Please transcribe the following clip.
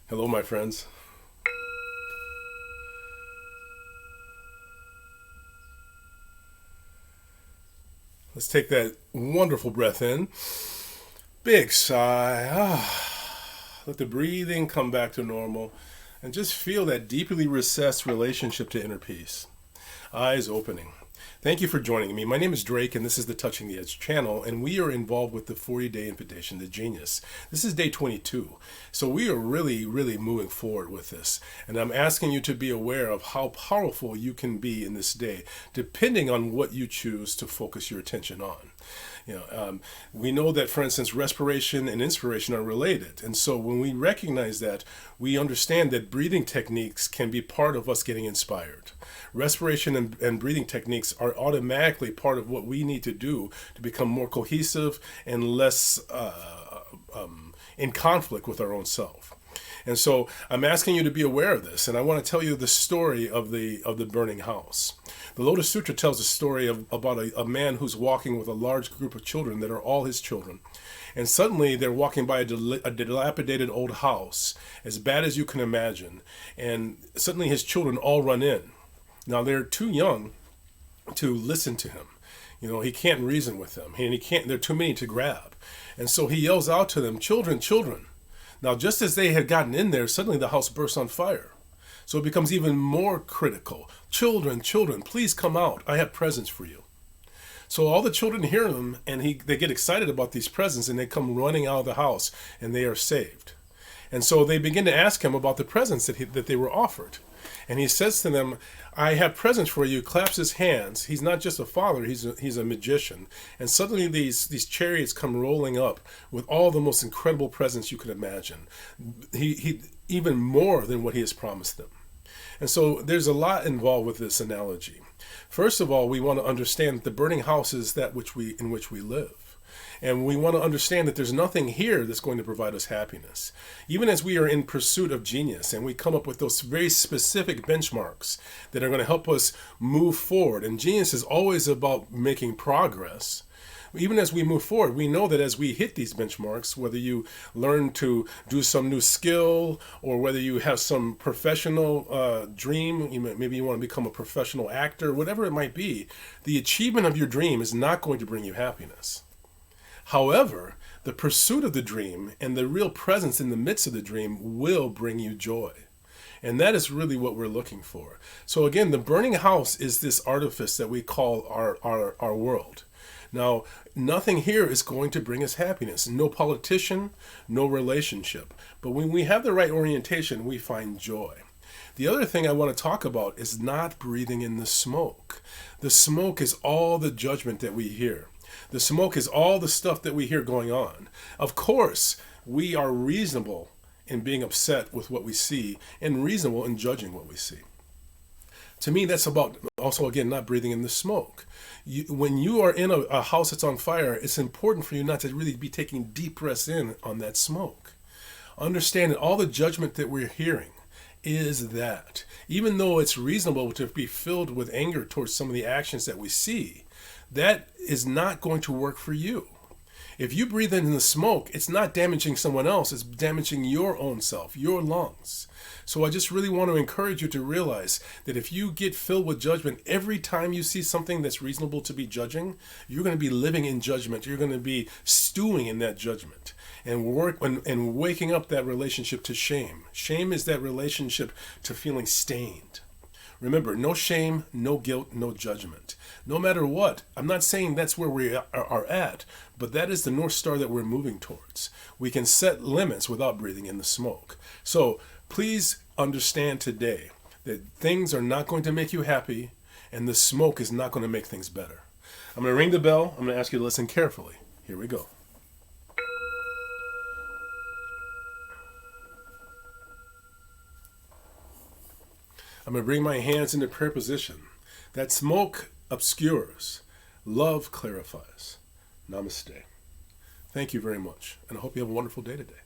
Hello, my friends. Let's take that wonderful breath in. Big sigh. Let the breathing come back to normal. And just feel that deeply recessed relationship to inner peace. Eyes opening. Thank you for joining me. My name is Drake, and this is the Touching the Edge channel, and we are involved with the 40-day invitation to genius. This is day 22, so we are really moving forward with this, and I'm asking you to be aware of how powerful you can be in this day, depending on what you choose to focus your attention on. We know that, for instance, respiration and inspiration are related. And so when we recognize that, we understand that breathing techniques can be part of us getting inspired. Respiration and breathing techniques are automatically part of what we need to do to become more cohesive and less in conflict with our own self. And so I'm asking you to be aware of this, and I want to tell you the story of the burning house. The Lotus Sutra tells a story about a man who's walking with a large group of children that are all his children. And suddenly they're walking by a dilapidated old house, as bad as you can imagine. And suddenly his children all run in. Now they're too young to listen to him. He can't reason with them, and they're too many to grab. And so he yells out to them, "Children, children." Now, just as they had gotten in there, suddenly the house bursts on fire. So it becomes even more critical. "Children, children, please come out. I have presents for you." So all the children hear him, and they get excited about these presents, and they come running out of the house, and they are saved. And so they begin to ask him about the presents that they were offered. And he says to them, "I have presents for you," claps his hands. He's not just a father, he's a magician. And suddenly these chariots come rolling up with all the most incredible presents you could imagine. He even more than what he has promised them. And so there's a lot involved with this analogy. First of all, we want to understand that the burning house is that in which we live. And we want to understand that there's nothing here that's going to provide us happiness. Even as we are in pursuit of genius and we come up with those very specific benchmarks that are going to help us move forward, and genius is always about making progress. Even as we move forward, we know that as we hit these benchmarks, whether you learn to do some new skill or whether you have some professional dream, maybe you want to become a professional actor, whatever it might be, the achievement of your dream is not going to bring you happiness. However, the pursuit of the dream and the real presence in the midst of the dream will bring you joy. And that is really what we're looking for. So again, the burning house is this artifice that we call our world. Now, nothing here is going to bring us happiness. No politician, no relationship. But when we have the right orientation, we find joy. The other thing I want to talk about is not breathing in the smoke. The smoke is all the judgment that we hear. The smoke is all the stuff that we hear going on. Of course, we are reasonable in being upset with what we see and reasonable in judging what we see. To me, that's about also, again, not breathing in the smoke. When you are in a house that's on fire, it's important for you not to really be taking deep breaths in on that smoke. Understand that all the judgment that we're hearing is that, even though it's reasonable to be filled with anger towards some of the actions that we see, that is not going to work for you. If you breathe in the smoke, it's not damaging someone else, it's damaging your own self, your lungs. So I just really want to encourage you to realize that if you get filled with judgment every time you see something that's reasonable to be judging, you're going to be living in judgment. You're going to be stewing in that judgment and waking up that relationship to shame. Shame is that relationship to feeling stained. Remember, no shame, no guilt, no judgment. No matter what, I'm not saying that's where we are at, but that is the North Star that we're moving towards. We can set limits without breathing in the smoke. So please understand today that things are not going to make you happy, and the smoke is not going to make things better. I'm going to ring the bell. I'm going to ask you to listen carefully. Here we go. I'm going to bring my hands into prayer position. That smoke obscures. Love clarifies. Namaste. Thank you very much, and I hope you have a wonderful day today.